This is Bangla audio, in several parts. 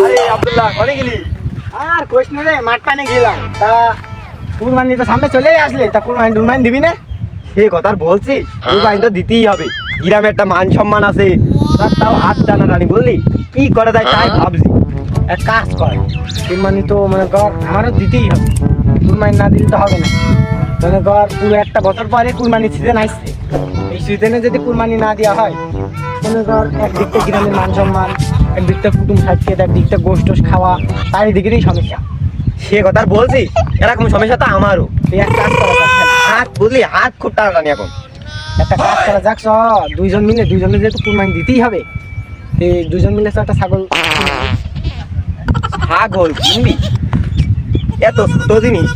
আরে আব্দুল্লাহ কোনে গেলি? আর কইস না রে, মাঠ পানে গেলাম। তা কুরবানি তো সামনে চলেই আসলে, তা কুরবানি দিবি না? সে কথা বলছি, কুরবানি তো দিতেই হবে। গ্রামে একটা মান সম্মান আছে, তাও হাত টানাটানি বললি কি করা যায় তাই ভাবছি। এক কাজ কর, কুরবানি তো মনে কর আমারও দিতেই হবে, কুরবানি না দিলে তো হবে না। মনে কর পুরো একটা বছর পরে কুরবানির সিজন আসছে, এই সিজনে যদি কুরবানি না দেওয়া হয়, মনে কর একদিকটা গ্রামের মান সম্মান, একদিকটা কুটুম থাকছে, একদিকটা গোশ টোশ খাওয়া, চারিদিকেরই সমস্যা। সে কথা বলছি, এরকম সমস্যা তো আমারও। তুই এক কাজ করা যাক, হাত বুঝলি, হাত খুব টানাটানি এখন। একটা কাজ করা যাক, দুইজন মিলে, দুইজনে যেহেতু কুরবানি দিতেই হবে, দুইজন মিলে একটা ছাগল কিনবি? এত ছোট জিনিস,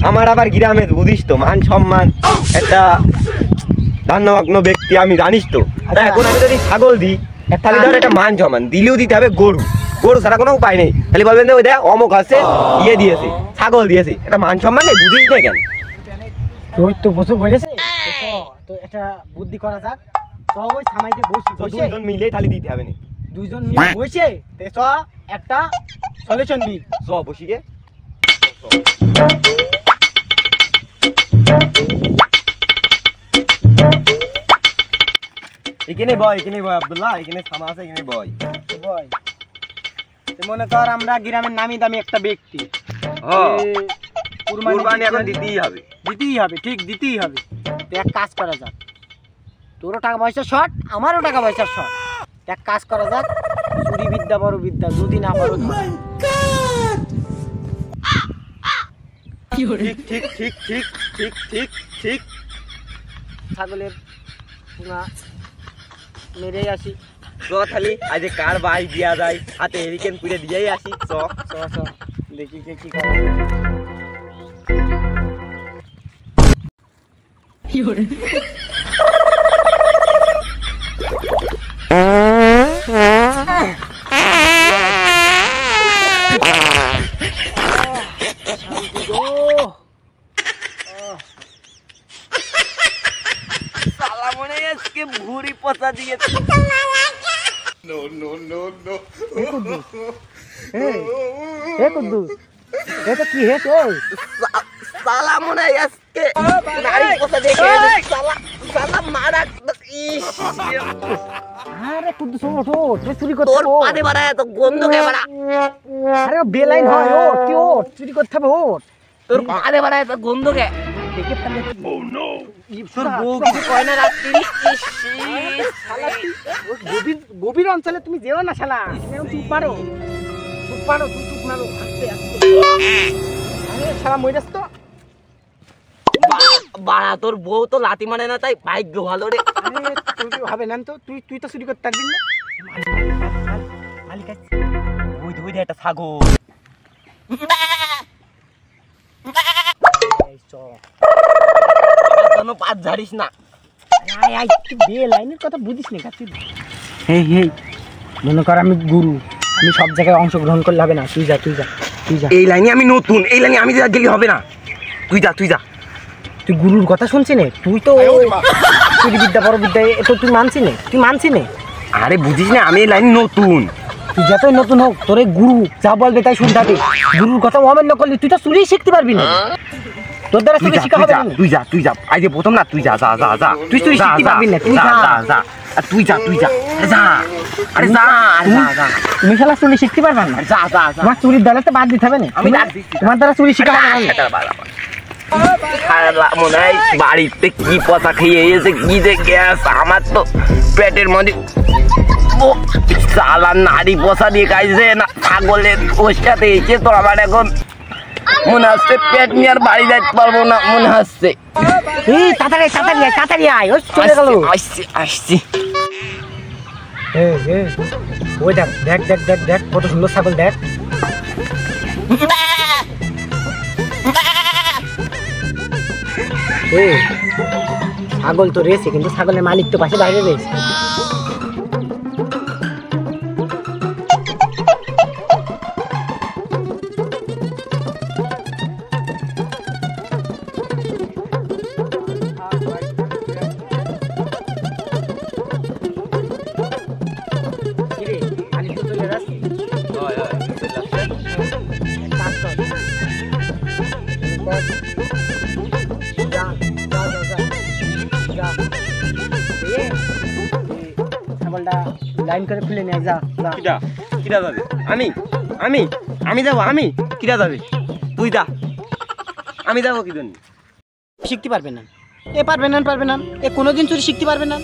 আমার আবার গ্রামে বুঝিস তো মান সম্মান, একটা ধন্যবাগ্ন ব্যক্তি আমি, জানিস তো। এখন আমি যদি ছাগল দিই তাহলে ধর একটা মান সম্মান, দিলেও দিতে হবে গরু, গরু ছাড়া কোনো উপায় নেই। খালি বলবেন যে ওই দেখ অমুক আছে, ইয়ে দিয়েছে, ছাগল দিয়েছে, একটা মান সম্মান নেই, বুঝিস না কেন? তোর তো বছর হয়েছে, তো একটা বুদ্ধি করা যাক। সবাই সামাইতে বসে দুজন মিলে তাহলে দিতে হবে না, দুইজন মিলে বসে একটা সলিউশন দিই। বসিয়ে এখানে বয়, আব্দুল্লাহ, এখানে থামা আছে, এখানে বয়। মনে কর আমরা গ্রামের নামি দামি একটা ব্যক্তি, কুরবানি এখন দিতেই হবে, ঠিক দিতেই হবে। তো এক কাজ করা যাক, তোরও টাকা পয়সা শর্ট, আমারও টাকা পয়সা শর্ট। এক কাজ করা যাক, চুরি বিদ্যা বড় বিদ্যা, যদি না পারো ঠিক ছাগলের মেরেই আসি। খালি আজ কার বাই দিয়া যায়, হাতে হেরিকেন পুড়ে দিয়েই আসি। দেখি কে কি করে। ভুড়ি পচা দিয়েছে। এটা কি হয়েছে? সালা মনে হয় আজকে নারী পচা দেখে সালা মারা। আরে কুদ্দুস ওঠো, তুই চুরি করতে তোর পাদে বাড়া এত গন্ধ কে বাড়া? আরে বেলাইন হয়, ও তুই ওঠ, চুরি করতে হবে, ওঠ। তোর পাদে বাড়া এত গন্ধ কে? দেখে ফেলে। ও নো, তোর বউ কিছু কয় না রাত্রি? গভীর অঞ্চলে তুমি যেও না শালা, চুপ মারো, তুই চুপ মারো, আস্তে আস্তে। আরে শালা মইরাস তো বাড়া, তোর বউ তো লাতি মানে না, তাই ভাগ্য ভালো রে। তুই হবে না তো, তুই তো চুরি করতে পারবি না। মালিক আছে, ওই একটা ছাগল। পাঁচ ঝাড়িস না, লাইনের কথা বুঝিস না। মনে কর আমি গুরু, আমি সব জায়গায় অংশগ্রহণ করলে হবে না। তুই যা। এই লাইনে আমি নতুন, এই লাইনে আমি গেলে হবে না। তুই যা। তুই গুরুর কথা শুনছি নে, তুই তো চুরি বিদ্যা বড় বিদ্যা তো তুই মানছি নে। আরে বুঝিস না, আমি এই লাইনে নতুন। তুই যতই নতুন হোক, তোর গুরু যা বলবে তাই শুনতে হবে। গুরুর কথা অমান্য করলে তুই তো চুরি শিখতে পারবি না, তোর দ্বারা চুরি শিখা হবে না। তুই যা, আজ প্রথম না, তুই যা। তুই চুরি শিখতে পারবি না, তুই যা। তুই যা। আরে যা। তুমি শালা চুরি শিখতে পারবা না, যা। তোমার চুরির দলেতে বাদ দিতে হবে না, তোমার দ্বারা চুরি শিখা হবে না। মনে হয় বাড়িতে কি পচা খেয়ে এসে কি যে গ্যাস, আমার তো পেটের মধ্যে সালা নারী পচা দিয়ে খাইছে না, ছাগলের ওষাতে এসে তো আমার এখন মনে হচ্ছে পেট নিয়ে আর বাড়ি যাইতে পারবো না মনে হচ্ছে। তাড়াতাড়ি আয়, চলে গেল। আসছি। ওই দেখ কত সুন্দর ছাগল, দেখ। ছাগল তো রয়েছে, কিন্তু ছাগলের মালিক তো পাশে বাইরে রয়েছে। চলে যাচ্ছি। এক কাজ কর। যা, যা, যা, যা। যা। এ, ছাগলটা লাইন করে খুলে নিয়ে যা, যা। কিরা যাবে? আমি যাবো, কিরা যাবে? তুই যা, আমি যাবো কি জন্য? শিখতে পারবে না, এ পারবে না, এ কোনোদিন চুরি শিখতে পারবে না।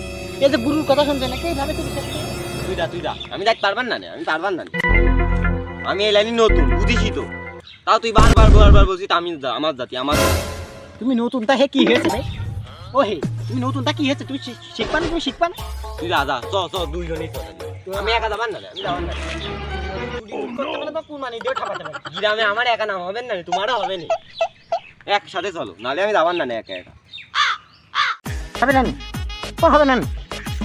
এ যে গুরুর কথা শুনছে না, এইভাবে চুরি শিখবে। তুই যা, আমি যাইতে পারবেন না, আমি এই লাইনে নতুন, বুঝিসই তো। তাও তুই বারবার বলছিস আমার জাতি। তুমি নতুন তা হে কি হয়েছে রে? ও হে, তুমি নতুন তা কি হয়েছে? তুমি শিখবা না, তুই যা, চ দুইজনেই চল। আমি একা যাবার না, গ্রামে আমার একা নাম হবে না, তোমারও হবে না। একসাথে চলো, নাহলে আমি যাবার না একা একা। হবে না, ও হবে না,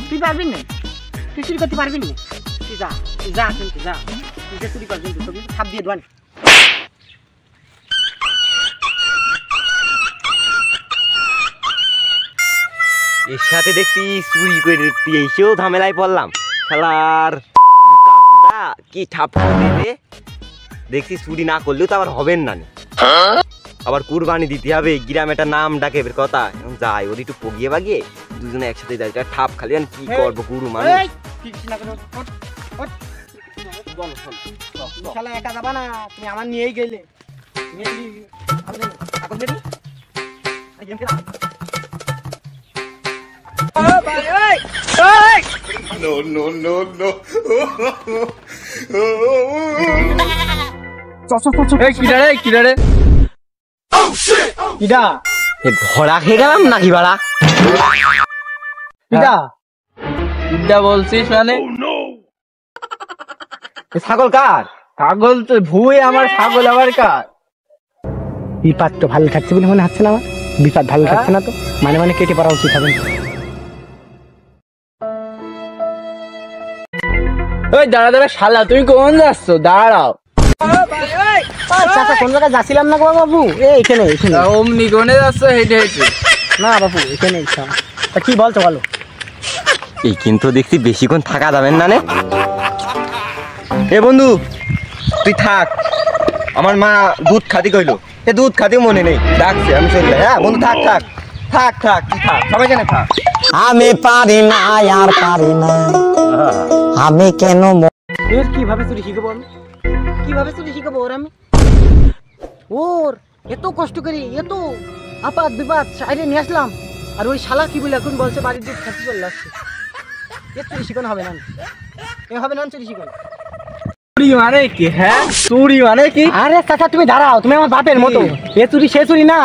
তুই পারবি না, তুই চুরি করতে পারবি না। তুই যা, কিন্তু যা, তুই যে চুরি করবি তোকে ছাপ দিয়ে দেওয়ানি। এর সাথে দেখছি চুরি করে এসেও ঝামেলায় পড়লাম। শালার কি ঠাপ করে দেখছি চুরি না করলেও তো আবার হবেন না, আবার কুরবানি দিতে হবে। গ্রামে একটা নাম ডাকে কথা যাই, ওর একটু পগিয়ে বাগিয়ে দুজনে একসাথে যাই, ঠাপ খালি আর কি করবো গুরু মানুষ। একা যাবা না, তুমি আমার নিয়েই গেলে। ধরা খেয়ে গেলাম নাকি বাড়া? বলছিস মানে? ছাগল কার? ছাগল তো ভুয়ে আমার, ছাগল আবার কার? বিপাদ তো ভালো থাকছে বলে মনে হচ্ছে না আমার। বিপাদ ভালো থাকছে না তো, মানে কেটে পড়া উচিত হবে। ওই দাঁড়া শালা, তুমি কোন যাচ্ছ? দাঁড়াও। চাচা কোন জায়গায় যাচ্ছিলাম না গো বাবু, এখানে অমনি কোনে যাচ্ছ? হেঁটে না বাবু, এখানে তা কি বলছো বলো। এই কিন্তু দেখছি বেশিক্ষণ থাকা যাবেন না। এ বন্ধু তুই থাক, আমার মা দুধ খাতি কইলো, এ দুধ খাতি মনে নেই, ডাকছে আমি চলে। হ্যাঁ বন্ধু থাক, সবাই জানে থাক। আমি পারি না, আর পারি না, আমি কেন কিভাবে চুরি শিখবো আমি? কিভাবে চুরি শিখবো ওর আমি? ওর এত কষ্ট করি, এত আপাত বিপাদ সাইডে নিয়ে আসলাম, আর ওই শালা কি বলে এখন বলছে বাড়ির দুধ খাতি চলে আসছে। এ চুরি শিখানো হবে না, এ হবে না চুরি শিখানো। চুরি মানে কি? হ্যাঁ চুরি মানে কি? আরে চাচা তুমি দাঁড়াও, তুমি আমার বাপের মতো। এ চুরি সে চুরি না।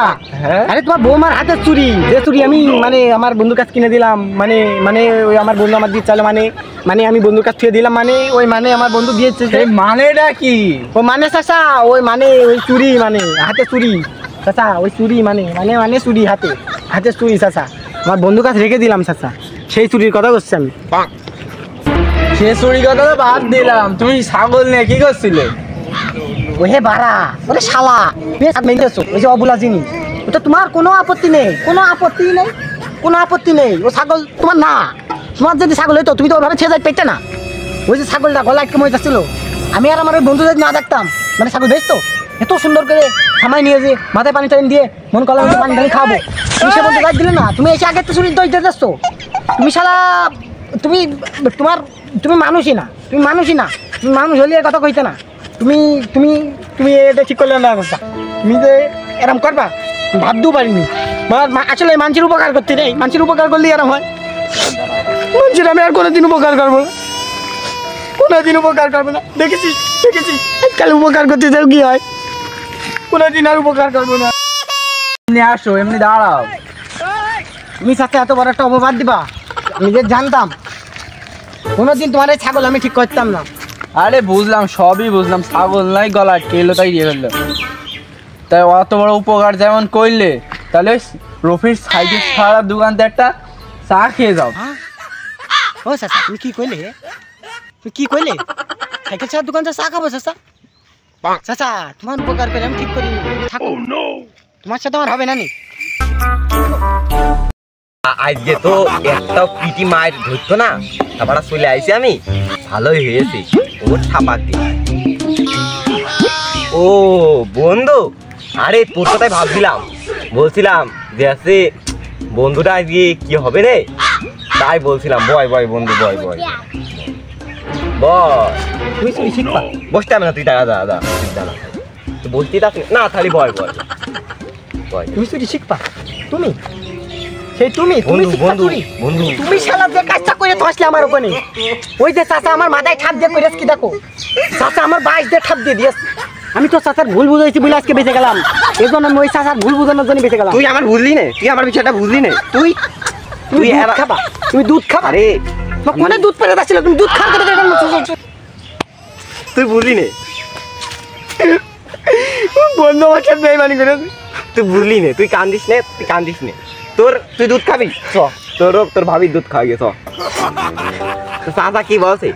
আরে তোমার বৌমার হাতের চুরি, যে চুরি আমি আমার বন্ধুর কাছে কিনে দিলাম, ওই আমার বন্ধু আমার দিয়ে চালো, আমি বন্ধুর কাছ থেকে দিলাম, ওই আমার বন্ধু দিয়েছে। মানেটা কি? ও চাচা ওই ওই চুরি হাতে চুরি চাচা, ওই চুরি চুরি হাতে চুরি চাচা, আমার বন্ধুর কাছে রেখে দিলাম চাচা, সেই চুরির কথা করছি আমি। সে চুরি কথা তো বাদ দিলাম, তুমি ছাগল নিয়ে কি করছিলে? ওহে বাড়া, ওরে শালা, ওই যে অবুলা জিনিস, ওটা তোমার কোনো আপত্তি নেই, কোনো আপত্তি নেই। ও ছাগল তোমার না, তোমার যদি ছাগল হইতো তুমি তো ওভাবে ছেড়ে পেতে না। ওই যে ছাগলটা গলা আটকে মরে যাচ্ছিল, আমি আর আমার ওই বন্ধু যদি না দেখতাম, ছাগল বেচতো এত সুন্দর করে থামাই নিয়ে যে মাথায় পানি টাইন দিয়ে মন করলাম পানি টানি খাবো, তুমি সে বলতে গাছ দিলে না, তুমি এসে আগের তো চুরি দোষ দিয়ে যাচ্ছ। তুমি শালা, তুমি মানুষই না, তুমি মানুষ হলে কথা কইতে না। তুমি এটা ঠিক করলে না, তুমি যে এরম করবা ভাবতেও পারিনি। আসলে মানুষের উপকার করতে নেই, মানুষের উপকার করলে এরম হয়। মানুষের আমি আর কোনোদিন উপকার করবো না, দেখেছি আজকাল উপকার করতে যাও কি হয়, কোনোদিন আর উপকার করবো না। এমনি আসো, এমনি দাঁড়াও। তুমি সাথে এত বড় একটা অপবাদ দিবা, আমি যে জানতাম কোনোদিন তোমার এই ছাগল আমি ঠিক করতাম না। আরে বুঝলাম, সবই বুঝলাম, ছাগল নাই গলা আটকে এলো তাই দিয়ে ফেললো। তাই অত বড় উপকার যেমন করলে, তাহলে রফির সাইকেল ছাড়া দোকানতে একটা চা খেয়ে যাও। ও চাচা তুমি কি কইলে? সাইকেল ছাড়া দোকানটা চা খাবো চাচা? চাচা তোমার উপকার করে আমি ঠিক করি, থাকো, তোমার সাথে আমার হবে না নি। আজকে তো একটা পিটি মায়ের ধরতো না, তারপর চলে আইছি আমি, ভালোই হয়েছে। ওর ছাপাকে। ও বন্ধু, আরে তোর কথাই ভাবছিলাম, বলছিলাম যে আছে বন্ধুটা আজকে কি হবে রে, তাই বলছিলাম বয় বয় বন্ধু বয় বয় বয়। তুই চুরি শিখবা? বসতে হবে না, তুই দাঁড়া দাঁড়া দাঁড়া, তুই দাঁড়া, তুই বসতেই থাক না, খালি বয় বয় বয়। তুমি চুরি শিখবা? তুমি সেই তুমি বন্ধু শিখবা বন্ধু চুরি? বন্ধু, তুমি শালা যে কাজটা করে ধসলে আমার ওখানে, ওই যে চাচা আমার মাথায় ঠাপ দিয়ে করেছ কি দেখো, চাচা আমার 22 দিয়ে ঠাপ দিয়ে দিয়েছে। আমি তো চাচার ভুল বুঝাইছি বলে আজকে বেঁচে গেলাম, এই জন্য আমি ওই চাচার ভুল বুঝানোর জন্য বেঁচে গেলাম। তুই আমার বুঝলি না, তুই আমার বিষয়টা বুঝলি না, তুই তুমি দুধ খাবা, তুমি দুধ খাবা। আরে কোনে দুধ পেরে যাচ্ছিল, তুমি দুধ খাওয়া করে তুই বুঝলি না, বন্ধু আমার সাথে বেইমানি করেছে। তুই বুঝলি না, তুই কান্দিস নে, তুই কান্দিস নে, তুই দুধ খাবি চ, তোর ভাবির দুধ খাওয়া গেছ। চাচা কি বলছে?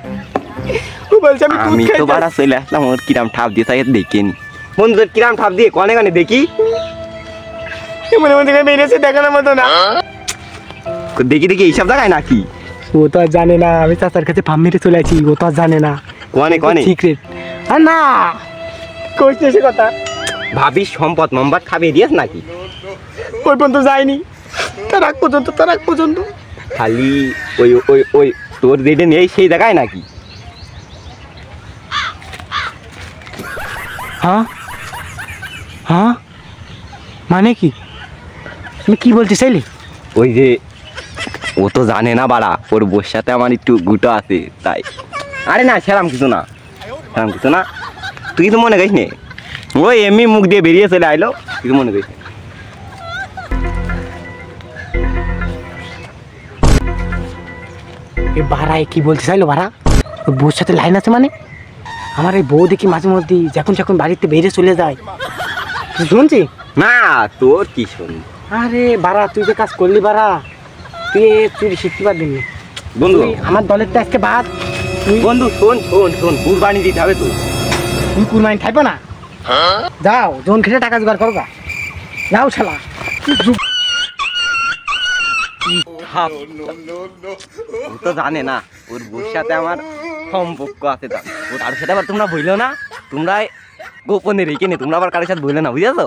ও বলছে আমি দুধ আমি খাই তো বাড়া চলে আসলাম, ওর কিরাম ঠাপ দিয়ে তাই দেখিনি বন্ধু, তোর কিরাম ঠাপ দিয়ে কনে কনে দেখি, মনে মনে বেরিয়েছে দেখানোর মতো না। দেখি দেখি এইসব জায়গায় নাকি? ও তো আর জানে না আমি চাচার কাছে ফার্ম মেরে চলে আছি, ও তো আর জানে না। কনে কনে সিক্রেট। আর না কইতে সে কথা, ভাবির সম্পদ নম্বর খাবে দিয়েছ নাকি? ওই পর্যন্ত যায়নি, তার আগ পর্যন্ত খালি ওই ওই ওই তোর যেটা নেই সেই জায়গায় নাকি? হ্যাঁ হ্যাঁ মানে কি তুমি কি বলতে চাইলে? ওই যে ও তো জানে না বাড়া, ওর বোর সাথে আমার একটু গুটো আছে তাই। আরে না সেরাম কিছু না, সেরাম কিছু না, তুই কিছু মনে করিস নে, ওই এমনি মুখ দিয়ে বেরিয়ে চলে আইলো, কিছু মনে করিস নে। এ ভাড়ায় কি বলতে চাইলো ভাড়া? ওই বউর সাথে লাইন আছে মানে? আমার এই বউ দেখি মাঝে মধ্যে যখন বাড়িতে বেরিয়ে চলে যায়, তুই শুনছি? না তোর কি শুন আরে বাড়া তুই যে কাজ করলি বাড়া, তুই চুরি শিখতে পারবি না বন্ধু, তুই আমার দলের তো আজকে বাদ। বন্ধু শোন শোন শোন, কুরবানি দিতে হবে তো। তুই কুরবানি থাকবো না, যাও জোন খেটে টাকা জোগাড় করবা, যাও শালা। ও তো জানে না ওর বোর সাথে আমার সম্পর্ক আছে, ও তার সাথে আবার তোমরা বইলো না, তোমরা গোপনে রেখে নে, তোমরা আবার কারোর সাথে বইলে না, বুঝেছো?